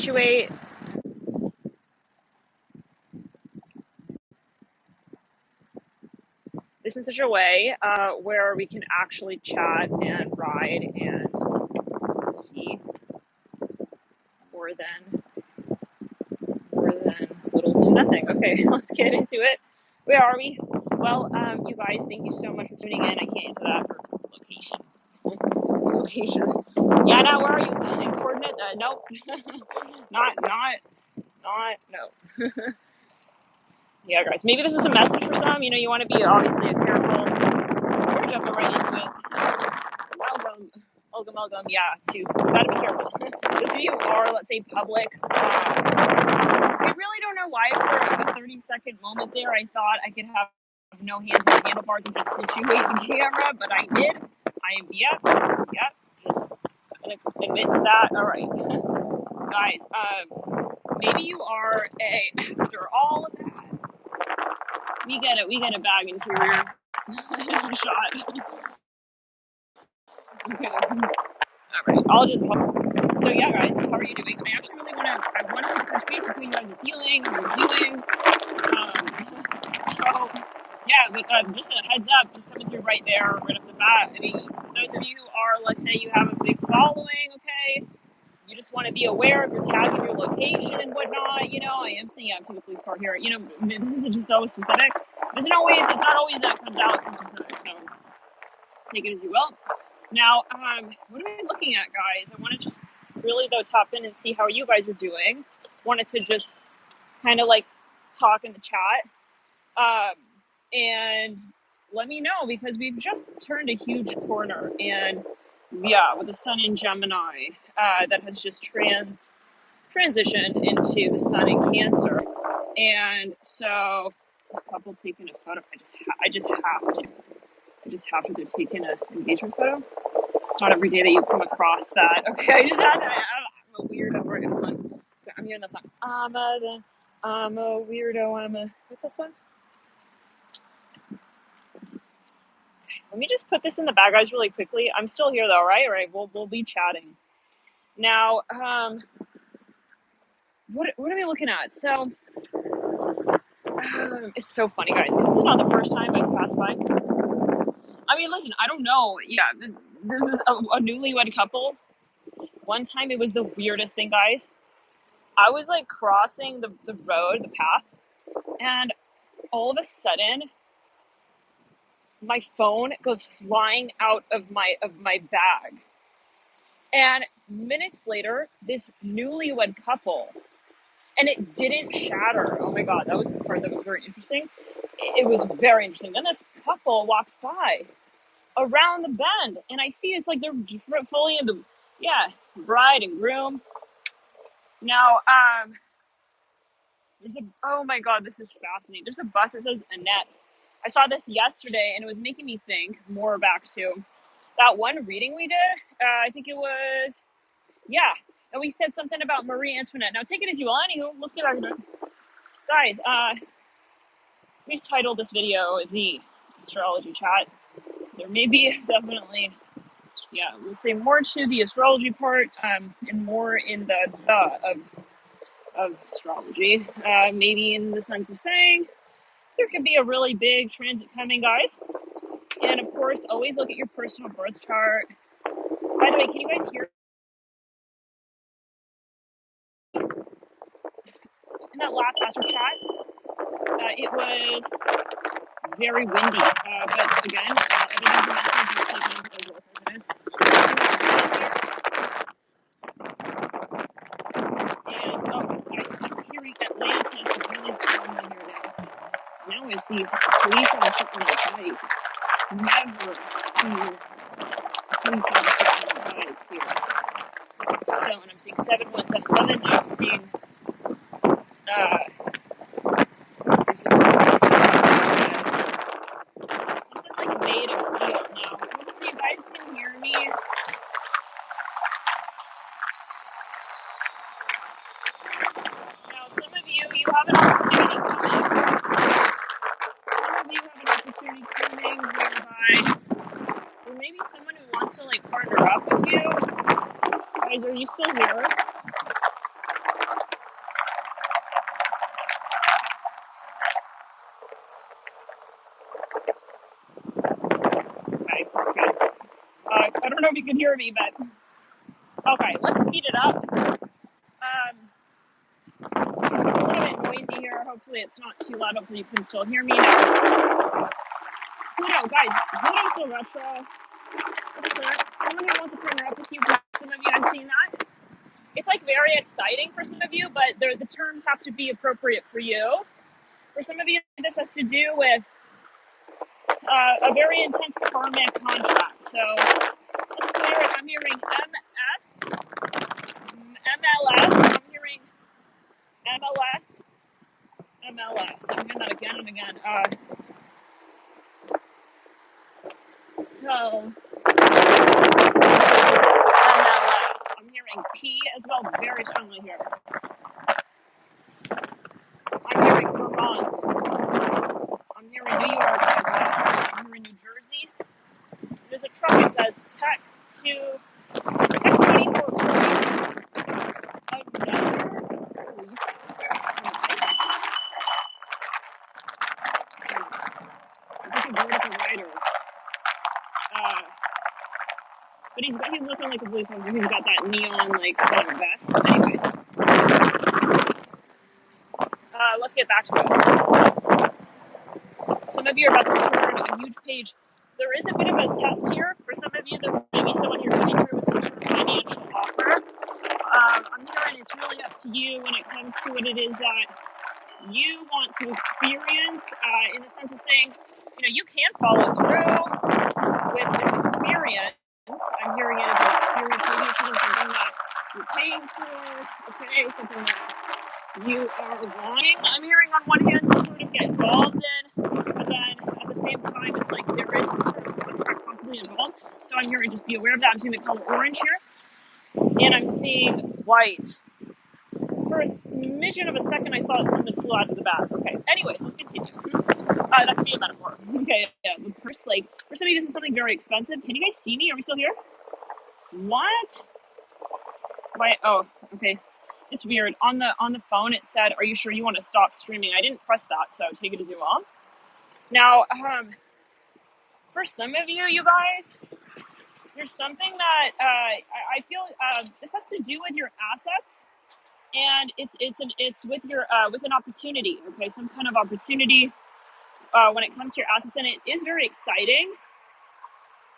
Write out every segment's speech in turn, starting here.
situate this in such a way where we can actually chat and ride and see more than little to nothing. Okay, let's get into it. Where are we? Well, you guys, thank you so much for tuning in. I can't answer that for location. Yeah, now where are you? Coordinate? Nope. not, no. Yeah, guys, maybe this is a message for some. You want to be obviously careful. We're jumping right into it. Welcome. Yeah, you gotta be careful. Those of you are, let's say, public. I really don't know why for a 30-second moment there I thought I could have no hands on the handlebars and just situate the camera, but I did. Yep. Just gonna admit to that. All right, guys. Maybe you are after all of that. We get a bag interior shot. Okay. All right. I'll just hope. So yeah, guys, how are you doing? I actually really wanted to touch base and see how you guys are feeling, how you're doing. So yeah, but just a heads up, just coming through right there, right off the bat. I mean, for those of you who are, let's say, you have a big following, okay, you just want to be aware of your tag and your location and whatnot. I am seeing a police car here. This isn't just so specific. It's not always that it comes out so specific. So take it as you will. Now, what am I looking at, guys? I want to just really, though, tap in and see how you guys are doing. Wanted to just kind of like talk in the chat. And let me know, because we've just turned a huge corner. And yeah, with the sun in Gemini, that has just transitioned into the sun in Cancer. And so this couple taking a photo. I just have to. They're taking an engagement photo. It's not every day that you come across that. Okay, I just had to. I'm a weirdo. Right? I'm hearing that song. I'm a weirdo. What's that song? Let me just put this in the bag, guys, really quickly. I'm still here though, right? Right. We'll be chatting. Now, what are we looking at? So, it's so funny, guys, because this is not the first time I've passed by. I mean, listen, I don't know. Yeah, this is a newlywed couple. One time it was the weirdest thing, guys. I was like crossing the road, the path, and all of a sudden my phone goes flying out of my bag. And minutes later, this newlywed couple, and it didn't shatter. Oh my God, that was the part that was very interesting. It was very interesting. Then this couple walks by around the bend, and I see it's like they're fully in the bride and groom. Now, oh my God, this is fascinating. There's a bus that says Annette. I saw this yesterday, and it was making me think more back to that one reading we did. I think it was, and we said something about Marie Antoinette. Now, take it as you will. Anywho, let's get back to it. Guys, we've titled this video The Astrology Chat. There may be definitely, we'll say more to the astrology part, and more in the of astrology. Maybe in the sense of saying there could be a really big transit coming, guys. And of course, always look at your personal birth chart. By the way, can you guys hear? In that last astro chat, it was very windy. But again, everything's a message. We're taking it as it is. And I see hearing Atlantis really strongly here now. Now I see police on a certain bike. Never see police on a certain bike here. So, and I'm seeing 7177. I'm seeing something like made of steel. Now, hopefully you guys can hear me. Now, some of you have an opportunity coming whereby, or maybe someone who wants to like partner up with you. Guys, are you still here? don't know if you can hear me, but okay, let's speed it up. It's a little bit noisy here. Hopefully it's not too loud. Hopefully you can still hear me now. Pluto, guys, Pluto's still retro. That's correct. Someone who wants to partner up with you, some of you, I'm seeing that. It's like very exciting for some of you, but the terms have to be appropriate for you. For some of you, this has to do with a very intense karmic contract. So let's clear it. I'm hearing MS, MLS. I'm hearing MLS, MLS. I'm hearing that again and again. So MLS. I'm hearing P as well, very strongly here. I'm hearing Vermont. I'm hearing New York as well. I'm hearing New Jersey. There's a truck that says Tech 24 police. Another police officer. He's like a vertical rider. But he's looking like a police officer. He's got that neon like kind of vest. Anyways, let's get back to it. Some of you are about to turn a huge page. There is a bit of a test here for some of you. There may be someone you're coming through with some sort of financial offer. I'm hearing it's really up to you when it comes to what it is that you want to experience, in the sense of saying, you can follow through with this experience. I'm hearing it as an experience, maybe it's even something that you're paying for, okay, something that you are wanting. I'm hearing on one hand to sort of get involved in, but then at the same time, it's like there is some sort of contract possibly involved. So I'm hearing just be aware of that. I'm seeing the color orange here, and I'm seeing white. For a smidgen of a second, I thought something flew out of the back. Okay, anyways, let's continue. That could be a metaphor. Okay, yeah, the purse, like, for some of you, this is something very expensive. Can you guys see me? Are we still here? What? Why? Oh, okay. It's weird. On the phone, it said, "Are you sure you want to stop streaming?" I didn't press that, so take it as you will. Now, for some of you, you guys, there's something that I feel this has to do with your assets, and it's with your with an opportunity. Okay, some kind of opportunity when it comes to your assets, and it is very exciting.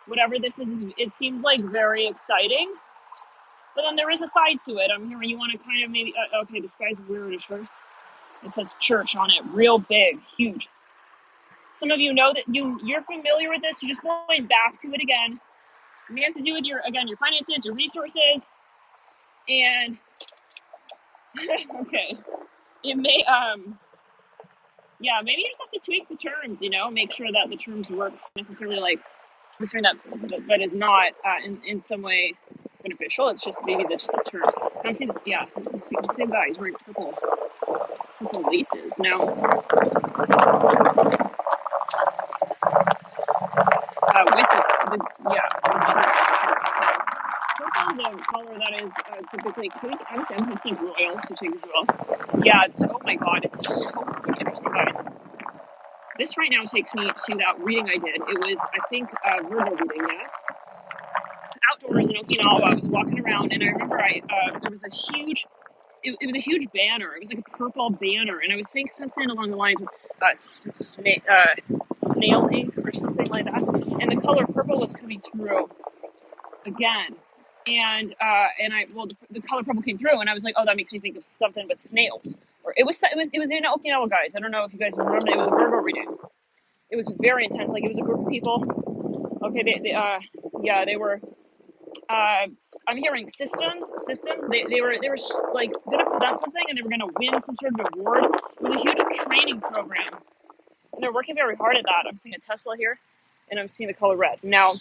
Whatever this is, it seems like very exciting. But then there is a side to it. I'm hearing you want to kind of maybe, okay, this guy's weird. It says church on it, real big, huge. Some of you know that you're familiar with this. You're just going back to it again. It may have to do with your finances, your resources, and okay, it may, maybe you just have to tweak the terms. Make sure that the terms work necessarily like. I'm sure that is not in some way beneficial. It's just maybe just the terms. I'm seeing, the same guy. He's wearing purple laces now. With the church shirt. So purple is a color that is typically, I'm thinking royal, so take as well. Yeah, oh my god, it's so fucking interesting, guys. This right now takes me to that reading I did. It was, I think, a verbal reading, yes. Outdoors in Okinawa, I was walking around, and I remember there was a huge, it was a huge banner. It was like a purple banner, and I was saying something along the lines of snail ink or something like that. And the color purple was coming through again, and the color purple came through, and I was like, oh, that makes me think of something but snails. Or it was in Okinawa, guys. I don't know if you guys remember. It was a verbal reading. It was very intense. Like, it was a group of people. Okay, they were. I'm hearing systems. They were like gonna present something, and they were gonna win some sort of award. It was a huge training program, and they're working very hard at that. I'm seeing a Tesla here, and I'm seeing the color red. Now,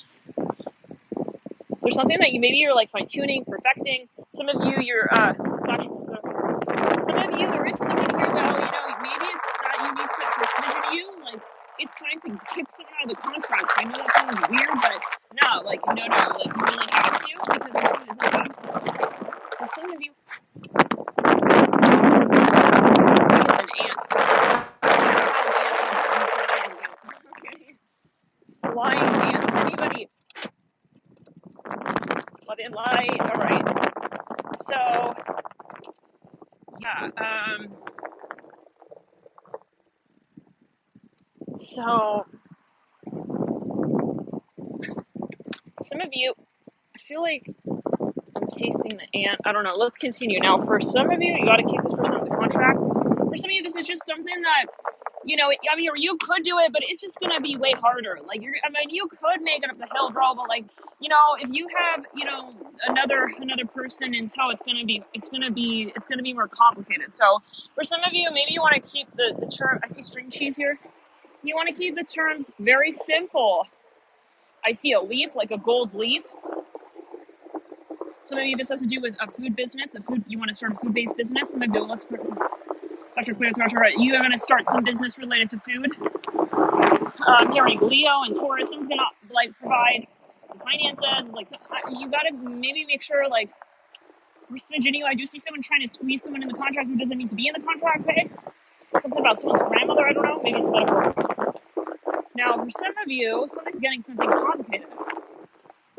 there's something that you're like fine tuning, perfecting. Some of you, some of you, there is something here that maybe it's that you need to, for some of you, like, it's time to kick something out of the contract. I know that sounds weird, but no, like you really have to, because there's something that's not bad. For some of you, it's an ant. Okay. Flying ants. Anybody? So yeah, so some of you, I feel like I'm tasting the ant. I don't know. Let's continue. Now, for some of you, you got to keep this person on the contract. For some of you, this is just something that, you know, I mean, you could do it, but it's just going to be way harder. Like, I mean, you could make it up the hill, bro, but like, you know, if you have, you know, another person in tow, it's going to be more complicated. So for some of you, maybe you want to keep the term, I see string cheese here. You want to keep the terms very simple. I see a leaf, like a gold leaf. Some of you, this has to do with a food business, you want to start a food-based business. Some of you, you are going to start some business related to food. Hearing Leo and Taurus, someone's going to like provide the finances. Like, so you got to maybe make sure, like, for Smidgenio, I do see someone trying to squeeze someone in the contract who doesn't need to be in the contract, okay? Something about someone's grandmother, I don't know, maybe it's a metaphor. Now, for some of you, somebody's getting something complicated.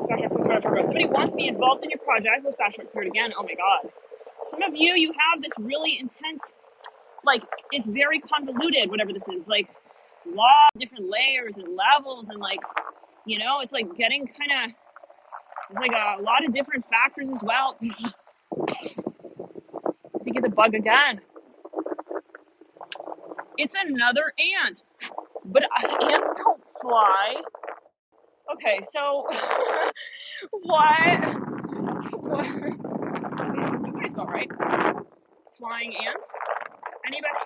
Somebody wants to be involved in your project. Let's bash up cleared again. Oh my god. Some of you, you have this really intense, like, it's very convoluted, whatever this is. Like, a lot of different layers and levels, and like, you know, it's like getting kind of, it's like a lot of different factors as well. I think it's a bug again. It's another ant. But ants don't fly. Okay, so what? You guys all right? Flying ants? Anybody?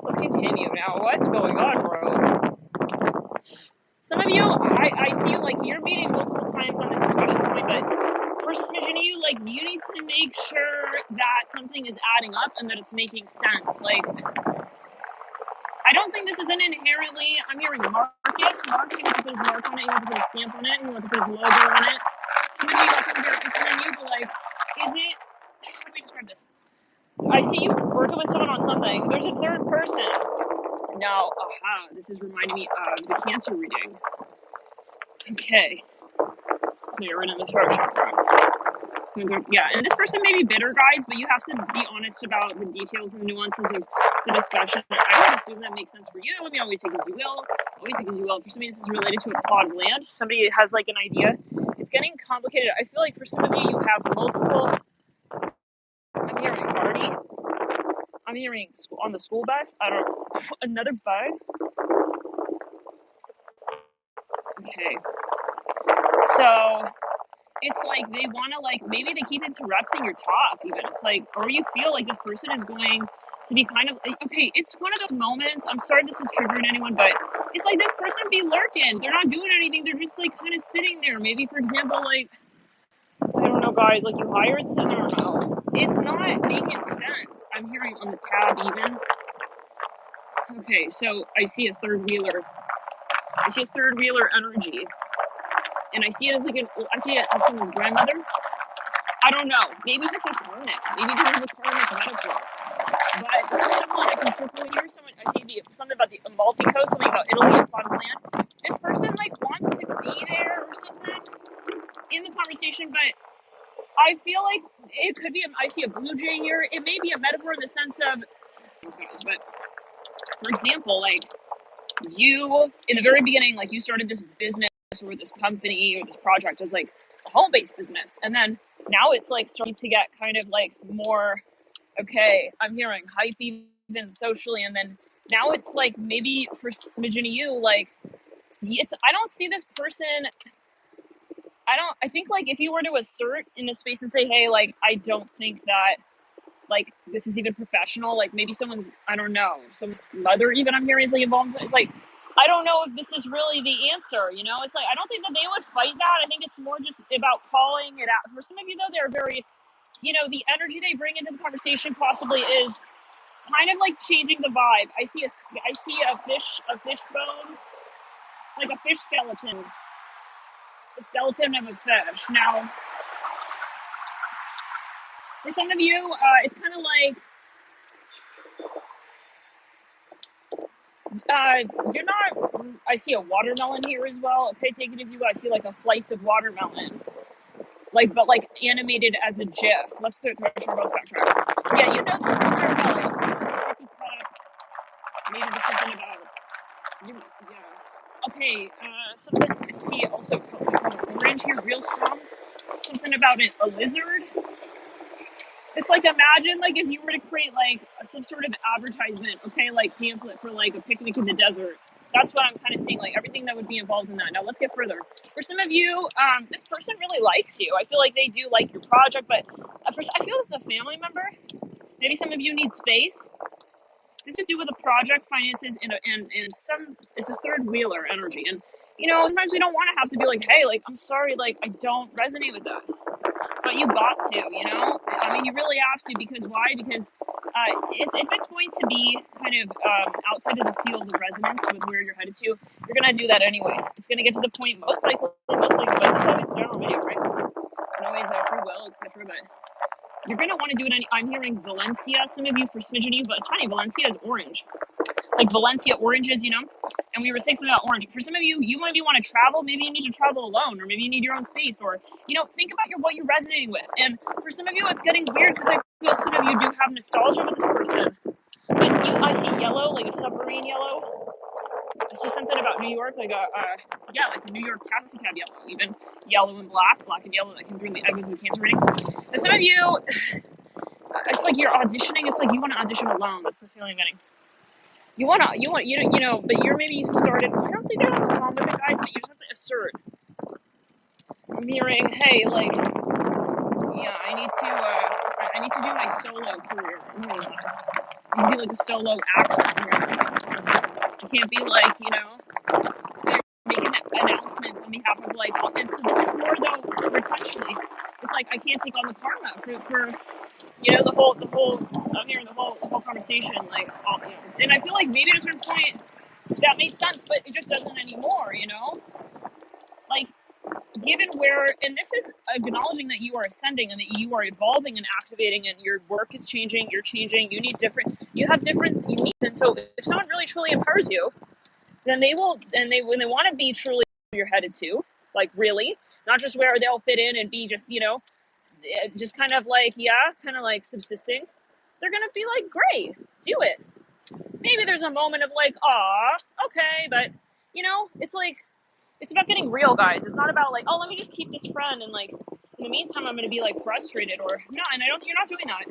Let's continue now. What's going on, Rose? Some of you, I see like you're meeting multiple times on this discussion point, but for smidgen of you, like you need to make sure that something is adding up and that it's making sense. Like, I don't think this is an inherently, I'm hearing Marcus. Mark, he wants to put his mark on it, he wants to put his stamp on it, he wants to put his logo on it. Some of you got something very interesting in you, but like, is it, how do we describe this? I see you working with someone on something. There's a third person. Now, this is reminding me of the Cancer reading. Okay. Let's clear it in the throat chakra. Yeah, and this person may be bitter, guys, but you have to be honest about the details and the nuances of the discussion. I would assume that makes sense for you. I mean, always take as you will. Always take as you will. For somebody, this is related to a plot of land. Somebody has like an idea. It's getting complicated. I feel like for some of you, you have multiple. I'm hearing party. I'm hearing on the school bus. I don't know. Another bug. Okay. So it's like they want to, like, maybe they keep interrupting your talk even. It's like, or you feel like this person is going to be kind of, okay, it's one of those moments. I'm sorry this is triggering anyone, but it's like this person be lurking. They're not doing anything. They're just like kind of sitting there. Maybe, for example, like, I don't know, guys, like you hired someone, I don't know. It's not making sense. I'm hearing on the tab even. Okay, so I see a third wheeler. I see a third wheeler energy. And I see it as like I see it as someone's grandmother. I don't know. Maybe this is karmic. Maybe this is a karmic metaphor. But this is someone, I see Turkey here, I see something about the Amalfi Coast, something about Italy, a plot of land. This person like wants to be there or something in the conversation, but I feel like it could be, I see a blue jay here. It may be a metaphor in the sense of, but for example, like you, in the very beginning, like you started this business or this company or this project as like a home-based business. And then now it's like starting to get kind of like more, okay, I'm hearing hype even socially. And then now it's like maybe for smidgen of you, like I don't see this person. I think like if you were to assert in this space and say, hey, like, I don't think that like this is even professional, like maybe someone's, I don't know, someone's mother even I'm hearing is like involved. It's like, I don't know if this is really the answer, you know? It's like, I don't think that they would fight that. I think it's more just about calling it out. For some of you though, they're very, you know, the energy they bring into the conversation possibly is kind of like changing the vibe. I see a fish bone, like a fish skeleton, the skeleton of a fish. Now, for some of you, it's kind of like, you're not, I see a watermelon here as well. Okay, take it as you go. I see like a slice of watermelon. but like animated as a GIF. Let's go through Charles backtrack. Yeah, you know this person very well. I also see like a sippy cup. Maybe there's something about you. Yes. Okay. Something I see also color orange here, real strong. Something about it, a lizard. It's like, imagine like if you were to create like some sort of advertisement, okay, like pamphlet for like a picnic in the desert. That's what I'm kind of seeing, like everything that would be involved in that. Now let's get further. For some of you, this person really likes you. I feel like they do like your project, but I feel this is a family member. Maybe some of you need space. This is to do with a project, finances, and some, it's a third wheeler energy. And you know, sometimes we don't want to have to be like, hey, like, I'm sorry, like, I don't resonate with this. But you got to, you know? I mean, you really have to, because why? Because if it's going to be kind of outside of the field of resonance with where you're headed to, you're going to do that anyways. It's going to get to the point, most likely, but it's always a general video, right? And always free will, etc. But you're going to want to do it. I'm hearing Valencia, some of you, for smidgen of you, but it's funny, Valencia is orange. Like Valencia oranges, you know? And we were saying something about orange. For some of you, you maybe want to travel. Maybe you need to travel alone, or maybe you need your own space, or, you know, think about what you're resonating with. And for some of you, it's getting weird because I feel some of you do have nostalgia with this person. And I see yellow, like a submarine yellow. I see something about New York, like like a New York taxi cab yellow, even yellow and black and yellow that can bring the eggs and the cancer ring. And some of you, it's like you're auditioning. It's like you want to audition alone. That's the feeling I'm getting. You know, but you started. I don't think there's nothing wrong with it, guys. But you just have to assert. I'm hearing, hey, like, yeah, I need to do my solo career. I need to be like a solo actor. You can't be like, you know, making announcements on behalf of like. And so this is more though frequently. It's like I can't take on the karma for you know, the whole I'm hearing the whole conversation, like, all, you know, and I feel like maybe at a certain point that made sense, but it just doesn't anymore, you know, like, given where, and this is acknowledging that you are ascending and that you are evolving and activating, and your work is changing, you're changing, you have different needs, and so if someone really truly empowers you, then they will, and when they want to be truly where you're headed to, like, really, not just where they'll fit in and be just, you know, just kind of like, kind of like subsisting, they're gonna be like, great, do it. Maybe there's a moment of like, aw, okay, but you know, it's like, it's about getting real, guys. It's not about like, oh, let me just keep this friend, and like, in the meantime, I'm gonna be like frustrated, or no, and you're not doing that.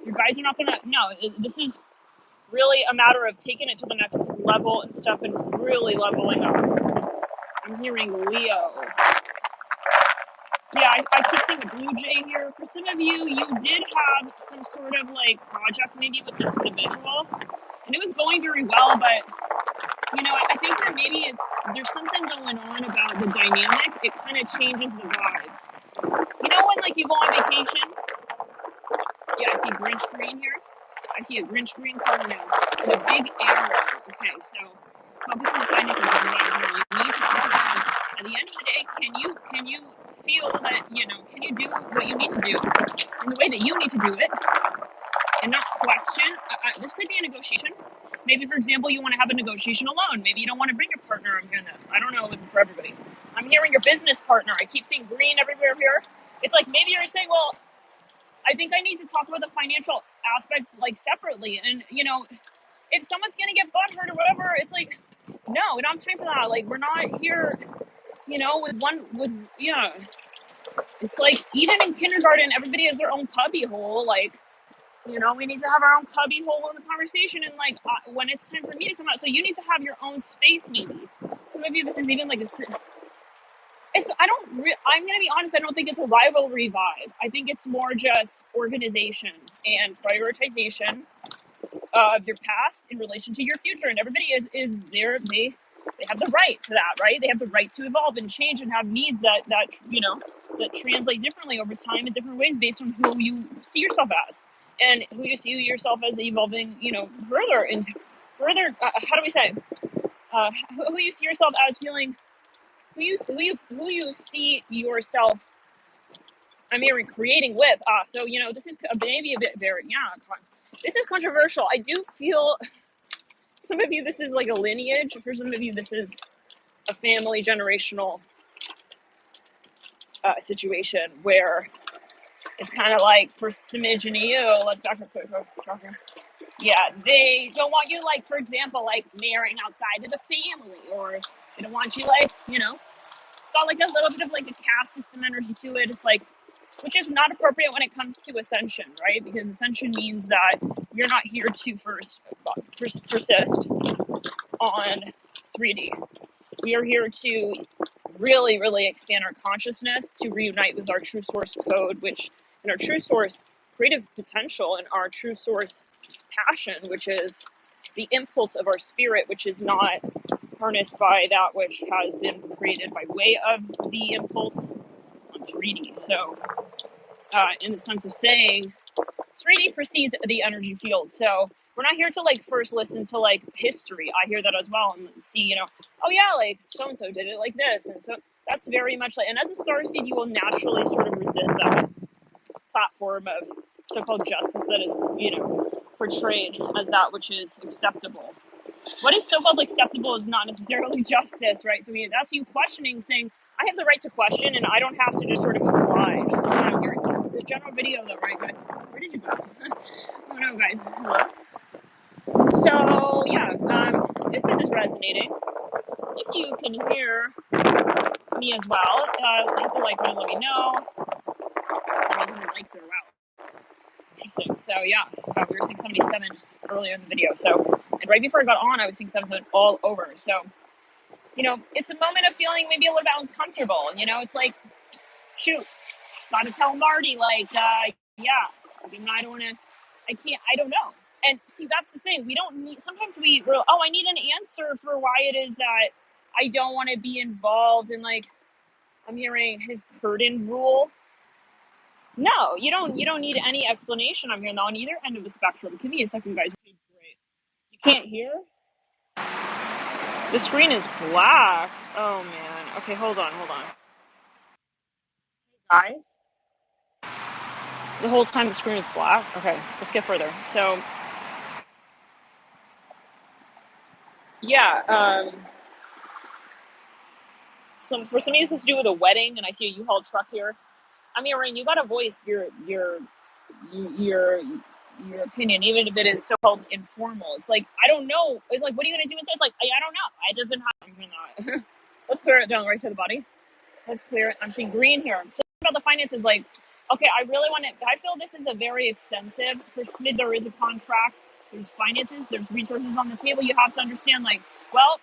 Your guides are not gonna, no, this is really a matter of taking it to the next level and stuff, and really leveling up. I'm hearing Leo. Yeah, I keep seeing a blue jay here. For some of you, you did have some sort of like project maybe with this individual, and it was going very well, but you know, I think that maybe there's something going on about the dynamic. It kind of changes the vibe. You know, when like you go on vacation? Yeah, I see Grinch green here. I see a Grinch green color now, and a big arrow. Okay, so focus on the finances as well. You need to focus on, at the end of the day, can you feel that, you know, can you do what you need to do in the way that you need to do it, and not question. This could be a negotiation. Maybe, for example, you want to have a negotiation alone. Maybe you don't want to bring your partner. I'm hearing this. I don't know for everybody. I'm hearing your business partner. I keep seeing green everywhere here. It's like maybe you're saying, well, I think I need to talk about the financial aspect like separately. And, you know, if someone's going to get butthurt or whatever, it's like, no, we don't have time for that. Like, we're not here, you know, yeah. It's like, even in kindergarten, everybody has their own cubby hole. Like, you know, we need to have our own cubby hole in the conversation, and like when it's time for me to come out, so you need to have your own space. Maybe some of you, this is even like I'm gonna be honest, I don't think it's a rivalry vibe. I think it's more just organization and prioritization of your past in relation to your future, and everybody is there. They have the right to that, right? They have the right to evolve and change and have needs that you know, that translate differently over time in different ways based on who you see yourself as. And who you see yourself as evolving, you know, further and further. How do we say? Who you see yourself as feeling? Who you see yourself? I'm hearing creating with. So you know, this is maybe a bit very This is controversial. I do feel some of you, this is like a lineage. For some of you, this is a family generational situation where it's kind of like for smidgen of you, let's back up quick. Yeah, they don't want you, like, for example, like marrying outside of the family, or they don't want you, like, it's got like a little bit of like a caste system energy to it. It's like, which is not appropriate when it comes to ascension, right? Because ascension means that you're not here to persist on 3D. We are here to really, really expand our consciousness, to reunite with our true source code, which, and our true source creative potential, and our true source passion, which is the impulse of our spirit, which is not harnessed by that which has been created by way of the impulse on 3D. So, in the sense of saying, 3D precedes the energy field. So we're not here to like first listen to like history. I hear that as well, and see, oh yeah, like so and so did it like this, and so that's very much like. And as a starseed, you will naturally sort of resist that platform of so-called justice that is, portrayed as that which is acceptable. What is so-called acceptable is not necessarily justice, right? So that's you questioning, saying, I have the right to question, and I don't have to just sort of oblige. Your general video, though, right, guys? Where did you go? Oh no, guys. Hello. So yeah, if this is resonating, if you can hear me as well, hit the like button, let me know. Some reason the likes are wow. Interesting. So yeah, we were seeing 77 just earlier in the video. So, and right before I got on, I was seeing 77 all over. So, it's a moment of feeling maybe a little bit uncomfortable. It's like, shoot, gotta tell Marty, like, yeah, I don't want to, I don't know. And see, that's the thing. We don't need, sometimes I need an answer for why it is that I don't want to be involved in, like, I'm hearing his curtain rule. No, you don't need any explanation. I'm hearing on either end of the spectrum. Give me a second, guys. Okay, great. You can't hear? The screen is black. Oh man. Okay, hold on. Guys? The whole time the screen is black? Okay, let's get further. So, yeah, for some of you, this has to do with a wedding, and I see a U-Haul truck here. I mean, Rain, you gotta voice your opinion, even if it is so-called informal. It's like, I don't know. It's like, what are you gonna do instead? It's like, I don't know. It doesn't happen. Let's clear it down right to the body. Let's clear it. I'm seeing green here. So about the finances, like, okay, I really want to, I feel this is a very extensive, for SMID, there is a contract, there's finances, there's resources on the table. You have to understand, like, well,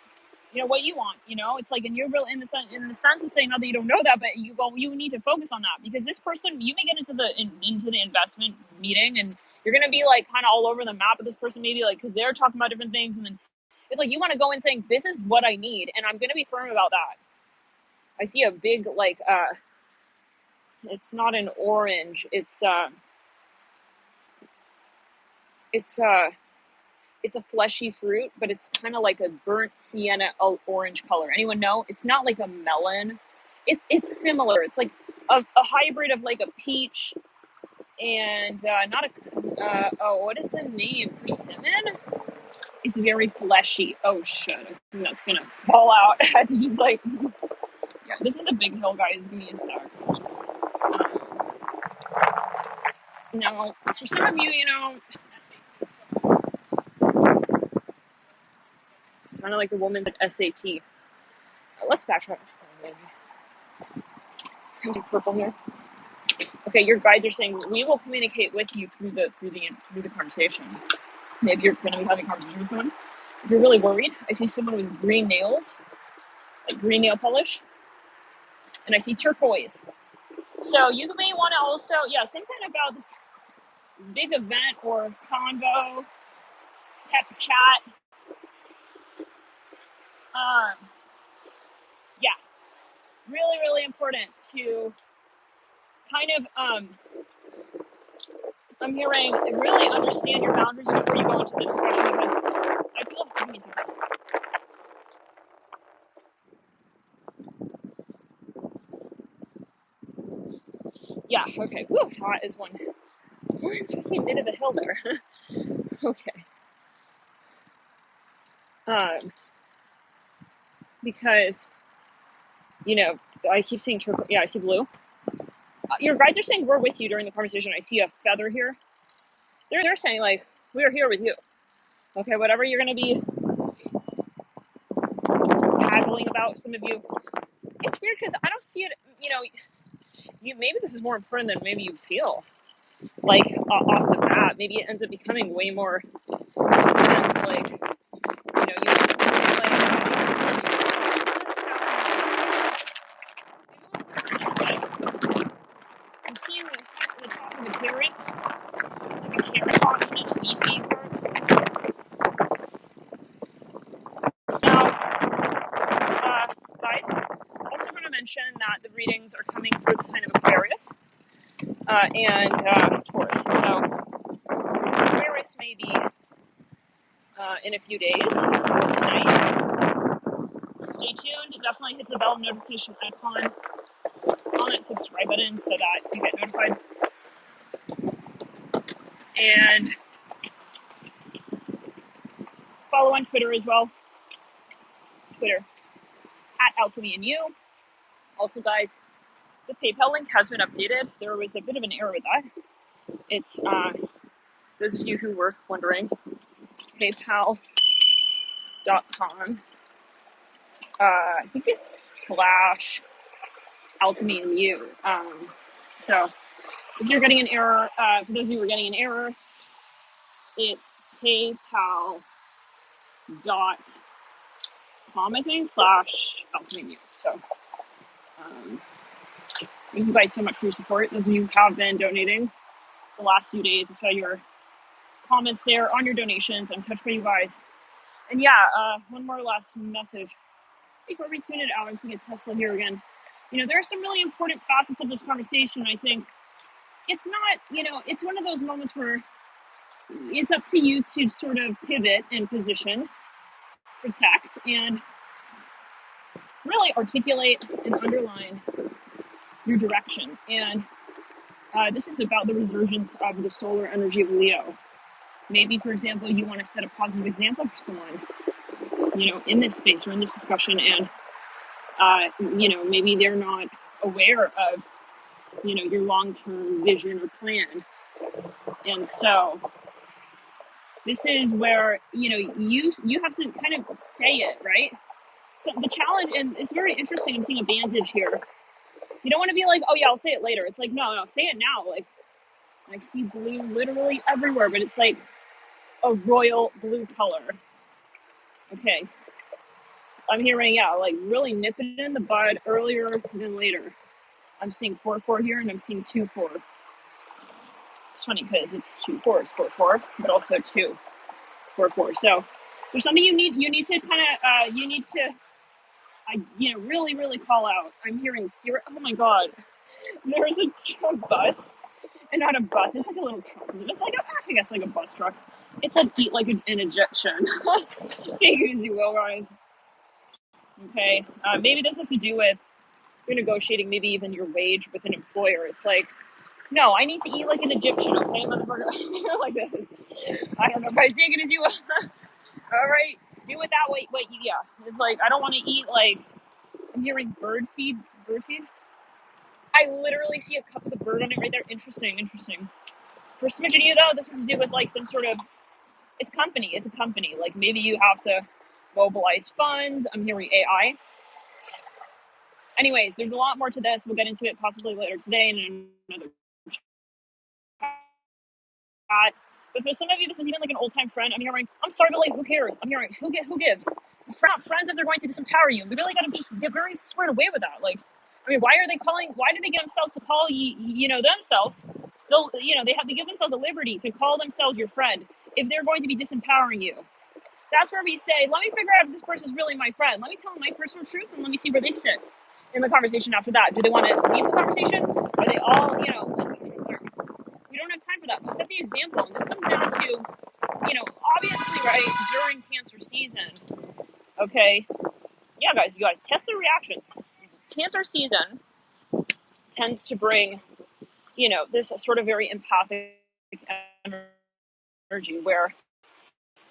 what you want, it's like, and you're real in the sense of saying, not that you don't know that, but you need to focus on that, because this person, you may get into the investment meeting, and you're going to be like kind of all over the map with this person, maybe like, because they're talking about different things. And then it's like, you want to go in saying, this is what I need, and I'm going to be firm about that. I see a big, like, it's not an orange, it's a fleshy fruit, but it's kind of like a burnt sienna orange color. Anyone know? It's not like a melon. It's similar. It's like a hybrid of like a peach and not a, what is the name? Persimmon? It's very fleshy. Oh shit, I think that's gonna fall out. It's just like, yeah, this is a big hill, guys. Give me a sec. Now, for some of you, it's kind of like a woman at SAT. Let's backtrack. I'm purple here. Okay, your guides are saying we will communicate with you through the conversation. Maybe you're going to be having a conversation with someone. If you're really worried, I see someone with green nails, like green nail polish, and I see turquoise. So you may want to also, same thing about this big event or convo, pep chat. Yeah, really, really important to kind of, I'm hearing, really understand your boundaries before you go into the discussion, because I feel, give me some time. Yeah, okay. Whew, that is one freaking bit of a hill there. Okay. Because, I keep seeing turquoise. Yeah, I see blue. Your guides are saying we're with you during the conversation. I see a feather here. They're saying like we're here with you. Okay, whatever you're gonna be haggling about, some of you. It's weird because I don't see it. You know, maybe this is more important than maybe you feel. Like off the bat, maybe it ends up becoming way more intense. Like you like. I'm seeing the top of a carrot, like a carrot on in a leafy part. Now, guys, also going to mention that the readings are coming for the sign of Aquarius and Taurus. So Aquarius may be in a few days tonight. Stay tuned. Definitely hit the bell notification icon on that subscribe button so that you get notified. And follow on Twitter as well. Twitter at Alchemy and You. Also, guys, the PayPal link has been updated. There was a bit of an error with that. It's those of you who were wondering, PayPal.com. I think it's /Alchemy and You. So if you're getting an error, for those of you who are getting an error, it's PayPal.com, I think, /Alchemy and You. So thank you guys so much for your support. Those of you who have been donating the last few days, I saw your comments there on your donations. I'm touched by you guys. And yeah, one more last message before we tune it out. I'm seeing a Tesla here again. There are some really important facets of this conversation. I think it's not, it's one of those moments where it's up to you to sort of pivot and position, protect, and really articulate and underline your direction. And this is about the resurgence of the solar energy of Leo. Maybe, for example, you want to set a positive example for someone, in this space or in this discussion, and maybe they're not aware of, your long-term vision or plan. And so this is where, you have to kind of say it, right? So the challenge, and it's very interesting, I'm seeing a bandage here. You don't want to be like, oh yeah, I'll say it later. It's like, no, say it now. Like, I see blue literally everywhere, but it's like a royal blue color. Okay. I'm hearing, like really nip it in the bud earlier than later. I'm seeing 4-4 here, and I'm seeing 2-4. It's funny because it's 2-4, it's 4-4, but also 2-4-4. So there's something you need to kind of, really, really call out. I'm hearing zero. Oh my God. There's a bus, and not a bus. It's like a little truck. It's like, I guess, like a bus truck. It's like an ejection. Take it as you will, guys. Okay. Maybe this has to do with you're negotiating maybe even your wage with an employer. It's like, no, I need to eat like an Egyptian, okay, motherfucker? Like this. I don't know, guys, take it as you will. All right, do it that way. Wait, yeah. It's like, I don't want to eat like, I'm hearing bird feed. I literally see a cup with a bird on it right there. Interesting. For a smidgen of you, though, this has to do with like some sort of, it's a company. Like maybe you have to mobilize funds. I'm hearing AI. Anyways, there's a lot more to this. We'll get into it possibly later today in another chat. But for some of you, this is even like an old-time friend. I'm hearing, I'm sorry, but like, who cares? I'm hearing, who gives? Friends, if they're going to disempower you. We really got to just get very squared away with that. Like, I mean, why do they get themselves to call themselves? They have to give themselves a liberty to call themselves your friend if they're going to be disempowering you. That's where we say, let me figure out if this person is really my friend. Let me tell them my personal truth, and let me see where they sit in the conversation after that. Do they want to leave the conversation? Are they all, we don't have time for that. So set the example. And this comes down to, obviously, right, during Cancer season, okay? Yeah, you guys, test the reactions. Cancer season tends to bring, this sort of very empathic energy where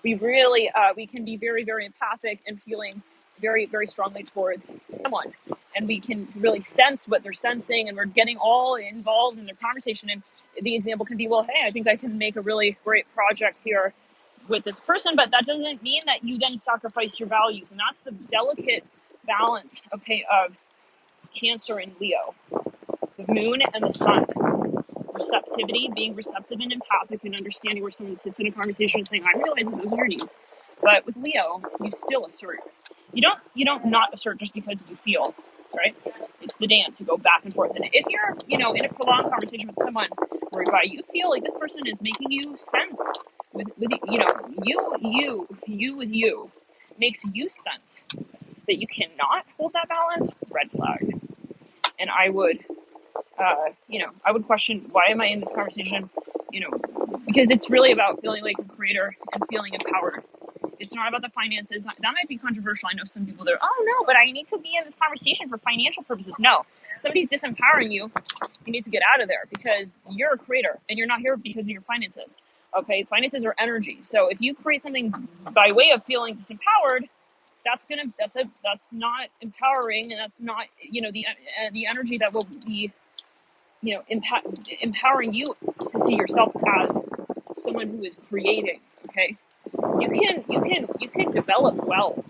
we really, we can be very, very empathic and feeling very, very strongly towards someone. and we can really sense what they're sensing, and we're getting all involved in their conversation. And the example can be, well, hey, I think I can make a really great project here with this person, but that doesn't mean that you then sacrifice your values. And that's the delicate balance of Cancer and Leo, the moon and the sun. Receptivity, being receptive and empathic, and understanding where someone sits in a conversation and saying, I realize that those are your needs. But with Leo, you still assert. You don't not assert just because you feel, right? It's the dance to go back and forth. And if you're, in a prolonged conversation with someone whereby you feel like this person is making you sense with you with you makes you sense that you cannot hold that balance, red flag. And I would I would question, why am I in this conversation? Because it's really about feeling like a creator and feeling empowered. It's not about the finances. That might be controversial. I know some people that are, oh no, but I need to be in this conversation for financial purposes. No, somebody's disempowering you. You need to get out of there, because you're a creator and you're not here because of your finances. Okay, finances are energy. So if you create something by way of feeling disempowered, that's not empowering, and that's not the energy that will be empowering you to see yourself as someone who is creating. Okay, you can develop wealth,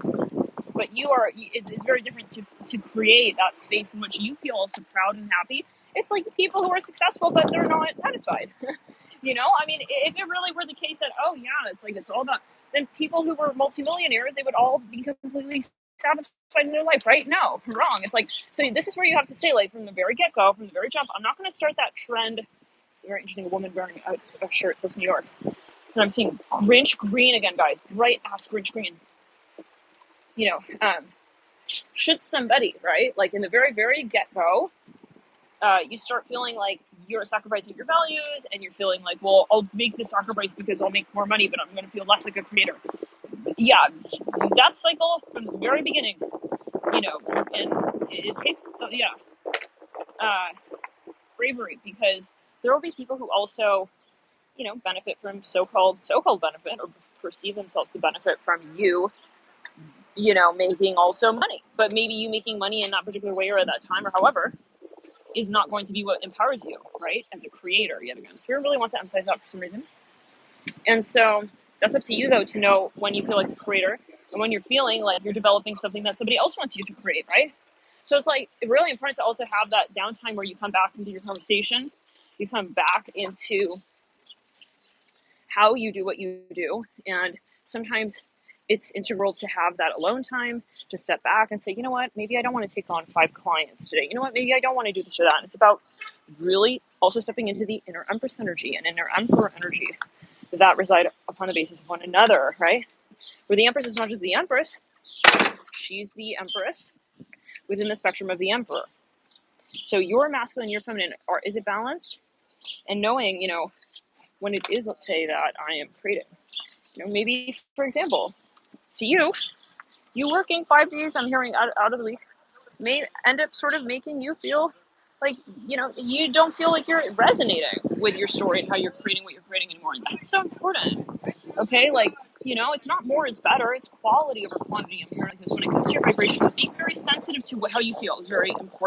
but it's very different to create that space in which you feel also proud and happy. It's like people who are successful but they're not satisfied. I mean, if it really were the case that, oh yeah, it's all about, then people who were multimillionaires, they would all be completely satisfied in their life, right? No, wrong. It's like, so this is where you have to say, like, from the very get-go, from the very jump, I'm not going to start that trend. It's very interesting, a woman wearing a shirt that says New York. And I'm seeing Grinch green again, guys. Bright ass Grinch green. Should somebody, right? Like in the very, very get-go, you start feeling like you're sacrificing your values, and you're feeling like, well, I'll make this sacrifice because I'll make more money, but I'm going to feel less like a creator. Yeah, that cycle from the very beginning, and it takes, bravery, because there will be people who also, benefit from so-called benefit, or perceive themselves to benefit from you, making also money. But maybe you making money in that particular way or at that time or however is not going to be what empowers you, right? As a creator, yet again. Spirit really wants to emphasize that for some reason. And so that's up to you, though, to know when you feel like a creator and when you're feeling like you're developing something that somebody else wants you to create, right? So it's like really important to also have that downtime where you come back into your conversation, you come back into how you do what you do. And sometimes it's integral to have that alone time, to step back and say, you know what, maybe I don't want to take on 5 clients today. You know what, maybe I don't want to do this or that. And it's about really also stepping into the inner Empress energy and inner Emperor energy that reside upon the basis of one another, right? Where the Empress is not just the Empress, she's the Empress within the spectrum of the Emperor. So your masculine, your feminine, is it balanced? And knowing, when it is, let's say that I am creating, maybe, for example, to you working 5 days, I'm hearing out of the week, may end up sort of making you feel like, you don't feel like you're resonating with your story and how you're creating what you're creating anymore. And that's so important. Okay, like, it's not more is better, it's quality over quantity. I'm hearing this when it comes to your vibration. Being very sensitive to how you feel is very important.